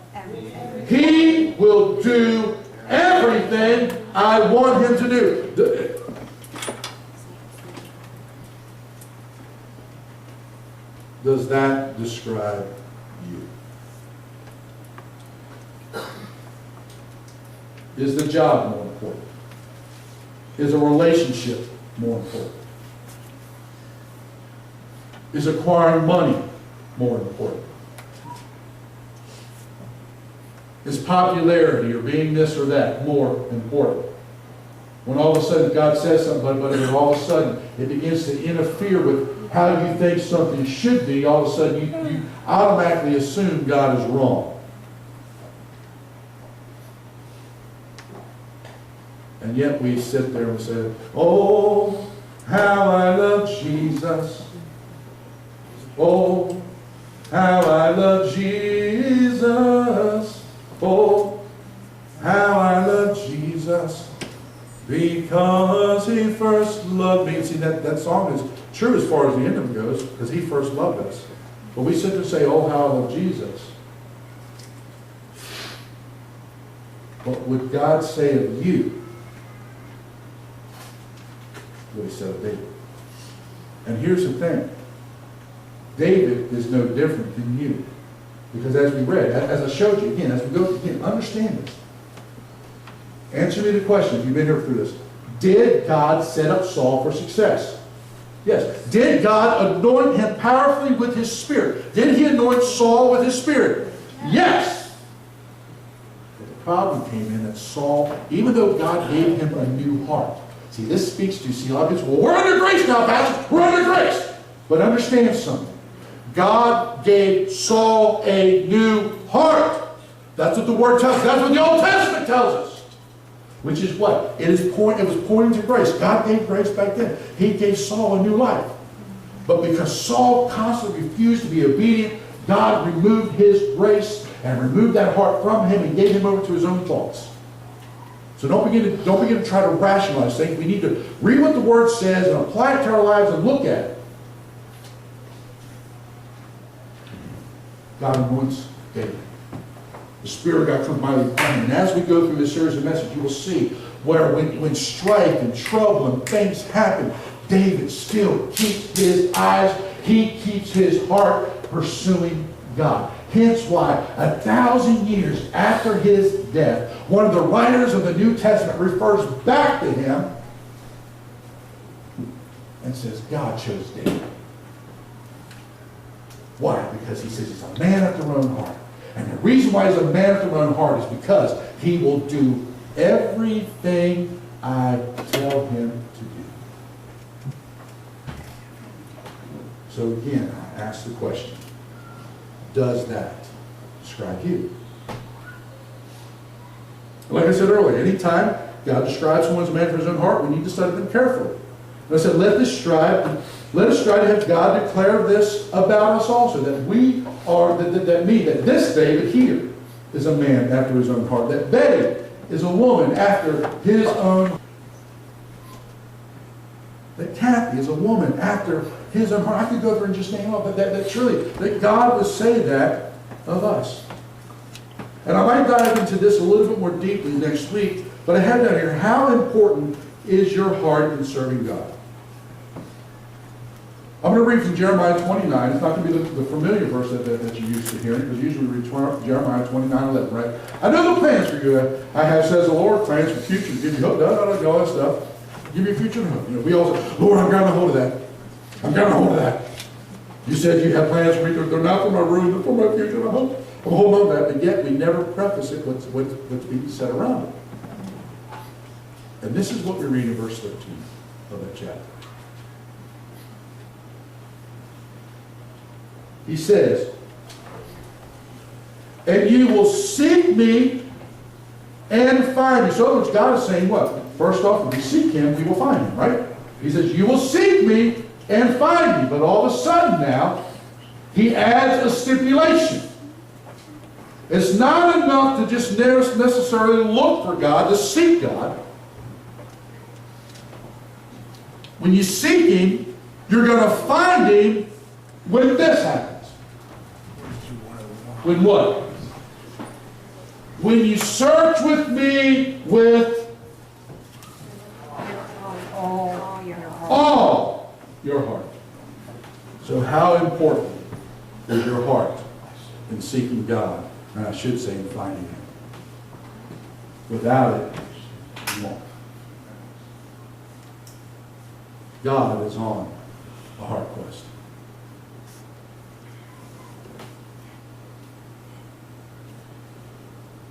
He will do everything I want him to do. Does that describe you? Is the job more important? Is a relationship more important? Is acquiring money more important? Is popularity or being this or that more important? When all of a sudden God says something, but then all of a sudden it begins to interfere with how you think something should be, all of a sudden you automatically assume God is wrong. And yet we sit there and say, "Oh, how I love Jesus. Oh, how I love Jesus. Oh, how I love Jesus. Because he first loved me." See, that song is true as far as the end of it goes, because he first loved us. But we sit there and say, "Oh, how I love Jesus." What would God say of you? What he said of David. And here's the thing. David is no different than you. Because as we read, as I showed you again, as we go again, understand this. Answer me the question, if you've been here through this. Did God set up Saul for success? Yes. Did God anoint him powerfully with his Spirit? Did he anoint Saul with his Spirit? Yes. But the problem came in that Saul, even though God gave him a new heart. See, this speaks to, a lot of people, "Well, we're under grace now, Pastor. We're under grace." But understand something. God gave Saul a new heart. That's what the Word tells us. That's what the Old Testament tells us. Which is what? It was pointing to grace. God gave grace back then. He gave Saul a new life. But because Saul constantly refused to be obedient, God removed his grace and removed that heart from him and gave him over to his own thoughts. So don't begin to try to rationalize things. We need to read what the Word says and apply it to our lives and look at it. God anoints David. The Spirit of God comes mightily upon him. And as we go through this series of messages, you will see where when strife and trouble and things happen, David still keeps his eyes, he keeps his heart pursuing God. Hence why 1,000 years after his death, one of the writers of the New Testament refers back to him and says, God chose David. Why? Because he says he's a man after our own heart. And the reason why he's a man after our own heart is because he will do everything I tell him to do. So again, I ask the question, does that describe you? Like I said earlier, anytime God describes someone as a man after his own heart, we need to study them carefully. And I said, let us strive to have God declare this about us also, that we are, that this David here is a man after his own heart, that Betty is a woman after his own heart, that Kathy is a woman after his own heart. I could go over and just name off, but that truly, that God would say that of us. And I might dive into this a little bit more deeply next week, but I have down here, how important is your heart in serving God? I'm going to read from Jeremiah 29. It's not going to be the familiar verse that you're used to hearing, because usually we read Jeremiah 29:11, right? I know the plans for you I have, says the Lord, plans for future, give you hope, all that stuff. Give you future and hope. You know, we all say, Lord, I'm grabbing a hold of that. I'm grabbing a hold of that. You said you have plans for me. They're not for my ruin, they're for my future and hope. I'm holding on to that, but yet we never preface it what's being said around it. And this is what we read in verse 13 of that chapter. He says, and you will seek me and find me. So in other words, God is saying what? First off, if we seek him, we will find him, right? He says, you will seek me and find me. But all of a sudden now, he adds a stipulation. It's not enough to just necessarily look for God, to seek God. When you seek him, you're going to find him when this happens. When what? When you search with me with all your heart. So how important is your heart in seeking God? And I should say in finding him. Without it, you won't. God is on a heart quest.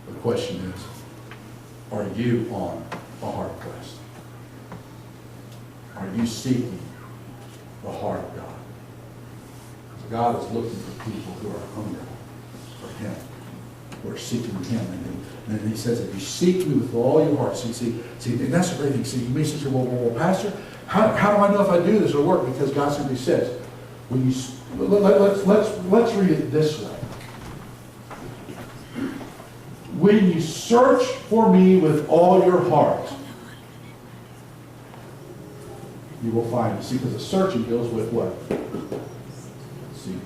The question is, are you on a heart quest? Are you seeking the heart of God? God is looking for people who are hungry for him, who are seeking him. And he says, if you seek me with all your heart, see, and that's the great thing. See, you may say, well, Pastor, how do I know if I do this will work? Because God simply says, when you, let's read it this way. When you search for me with all your heart, you will find me. See, because the searching deals with what? Seeking.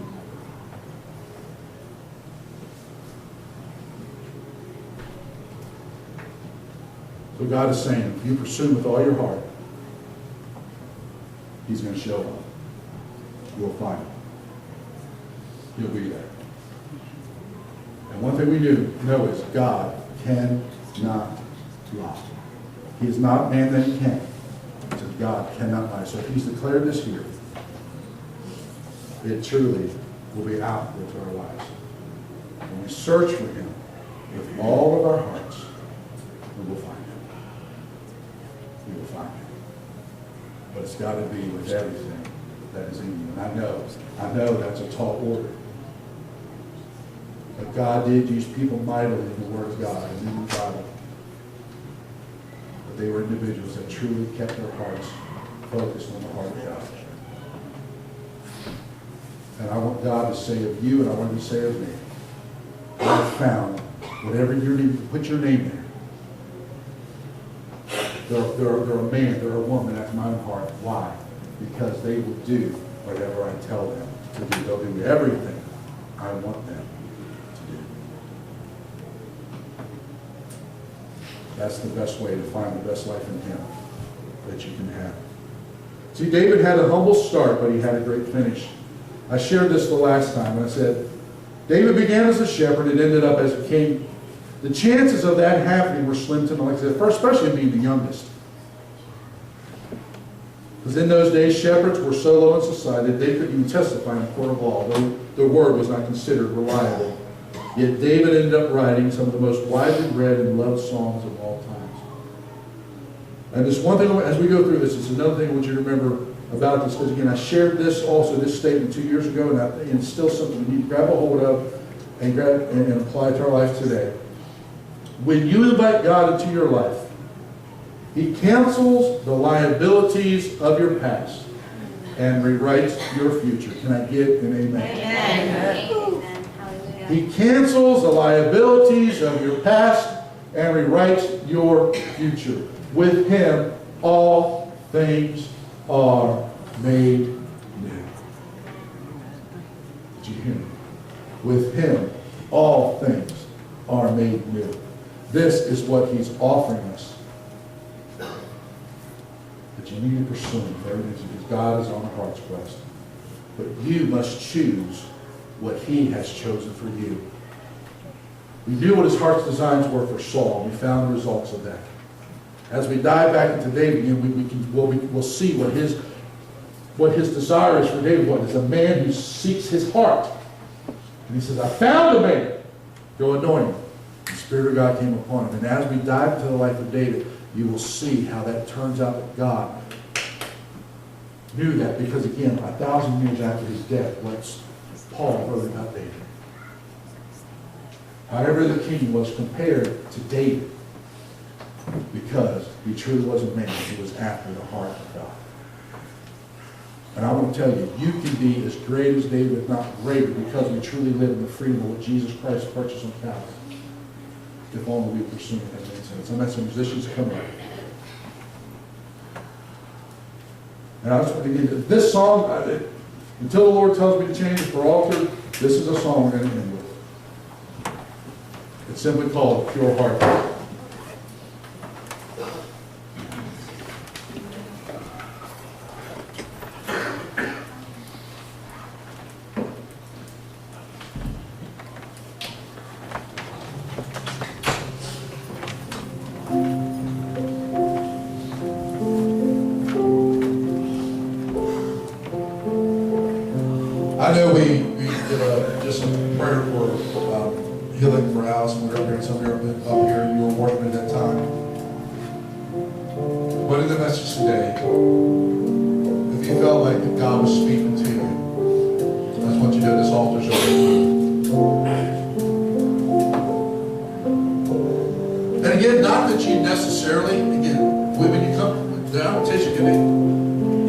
So God is saying, if you pursue him with all your heart, he's going to show up. You'll find him. He'll be there. And one thing we do know is God cannot lie. He is not a man that he can. So God cannot lie. So if he's declared this here, it truly will be out into our lives. When we search for him with all of our hearts, we will find him. We will find him. But it's got to be with everything that is in you. And I know that's a tall order. But God did use people mightily in the Word of God and in the Bible. But they were individuals that truly kept their hearts focused on the heart of God. And I want God to say of you, and I want him to say of me, I found whatever you need, put your name there. They're a man, they're a woman after my own heart. Why? Because they will do whatever I tell them to do. They'll do everything I want them to do. That's the best way to find the best life in Him that you can have. See, David had a humble start, but he had a great finish. I shared this the last time, and I said, David began as a shepherd and ended up as a king. The chances of that happening were slim to none, like I said, first, especially being the youngest. Because in those days, shepherds were so low in society that they couldn't even testify in a court of law. Their word was not considered reliable. Yet David ended up writing some of the most widely read and loved songs of all times. And this one thing, as we go through this, it's another thing I want you to remember about this, because again, I shared this statement 2 years ago, and it's still something we need to grab a hold of and apply to our life today. When you invite God into your life, He cancels the liabilities of your past and rewrites your future. Can I get an amen?
Amen.
Amen. He cancels the liabilities of your past and rewrites your future. With Him, all things are made new. Did you hear me? With Him, all things are made new. This is what He's offering us. But you need to pursue Him for everything, because God is on the heart's quest. But you must choose what He has chosen for you. We knew what His heart's designs were for Saul, and we found the results of that. As we dive back into David again, we'll see what his desire is for David. What is a man who seeks his heart. And he says, I found a man. Go anoint him. The Spirit of God came upon him. And as we dive into the life of David, you will see how that turns out that God knew that. Because again, 1,000 years after his death, what Paul wrote about David. However the king was compared to David, because he truly was a man who was after the heart of God. And I want to tell you, you can be as great as David, if not greater, because we truly live in the freedom of what Jesus Christ purchased on Calvary. If only we pursue it, that makes sense. I'm at some musicians come up. And I just want to give you this song, until the Lord tells me to change it for altar, this is a song we're going to end with. It's simply called Pure Heart. I know we did just a prayer for healing for Alice, and we were up here, and some of you were up here, and you were working at that time. But in the message today, if you felt like that God was speaking to you, I just want you to know this altar's open. And again, not that you necessarily, again, when you come, the invitation can be,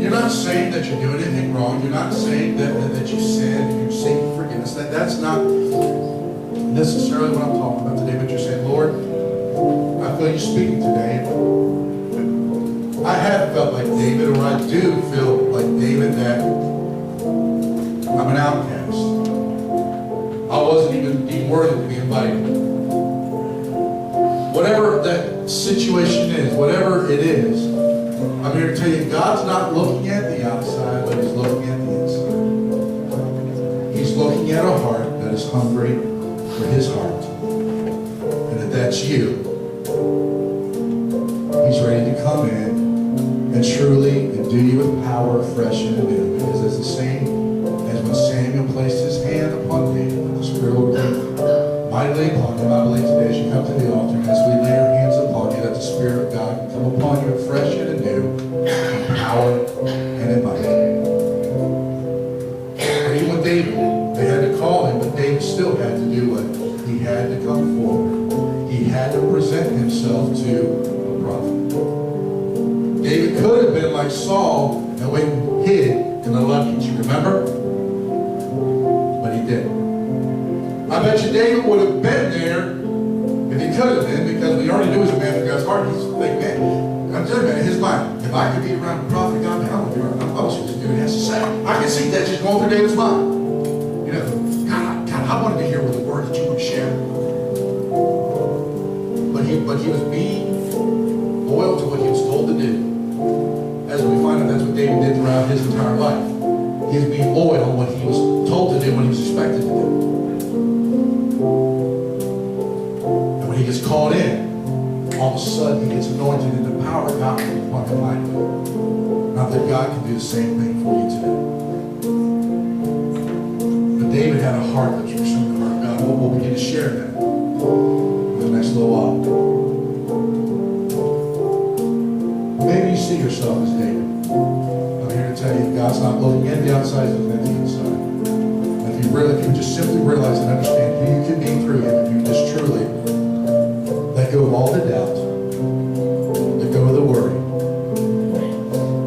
you're not saying that you're doing anything wrong. You're not saying that you sinned. You're seeking forgiveness. That's not necessarily what I'm talking about today. But you're saying, Lord, I feel you speaking today. I have felt like David, or I do feel like David, that I'm an outcast. I wasn't even worthy to be invited. Whatever that situation is, whatever it is, I'm here to tell you, God's not looking at the outside, but He's looking at the inside. He's looking at a heart that is hungry for His heart. And if that's you, He's ready to come in and truly endue you with power, fresh and anew. Because it's the same as when Samuel placed his hand upon David, and the Spirit will come mightily upon him. I believe today, as you come to the altar, and as we lay our hands upon you, that the Spirit of God can come upon you fresh and anew, in power and in might. And even with David, they had to call him, but David still had to do what? He had to come forward. He had to present himself to a prophet. David could have been like Saul and went and hid in the luggage, remember? But he didn't. I bet you David would have been could have been, because we already knew he was a man of God's heart. He's like, man, I'm telling you, man, in his mind, if I could be around a prophet of God, man, I want to be around. I want to see what this dude has to say. I can see that just going through David's mind. You know, God, I wanted to hear what the word that you would share. But he was being loyal to what he was told to do. As we find out, that's what David did throughout his entire life. He was being loyal on what he was told to do, what he was expected to do. And when he gets called in, all of a sudden he gets anointed and the power of God comes upon him mightily. Not that God can do the same thing for you today. But David had a heart that was pursuing the heart of God. We'll begin to share that in the next little while. Maybe you see yourself as David. I'm here to tell you, God's not looking at the outside, He's looking at the inside. And if you just simply realize and understand who you can be through Him, if you just truly let go of all the doubt, let go of the worry,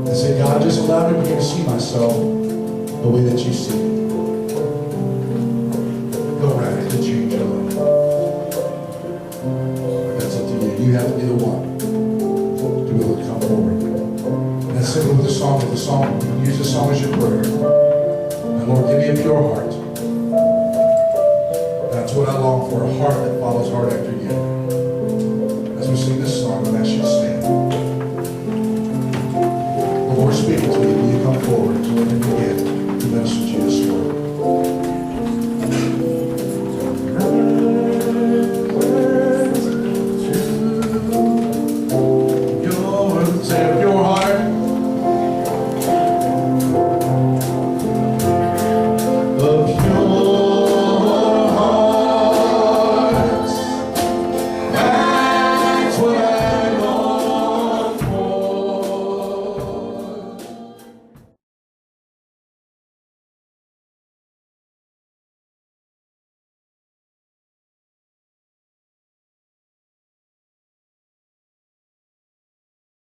and say, God, just allow me to begin to see myself the way that you see me. Go radically change your life. That's up to you. You have to be the one to be able to come forward. And that's simply with the song. With the song, you can use the song as your prayer. And Lord, give me a pure heart. That's what I long for, a heart that follows hard after you. As we sing this song, I'm actually stand. The Lord speaking to you. Will you come forward to let Him begin?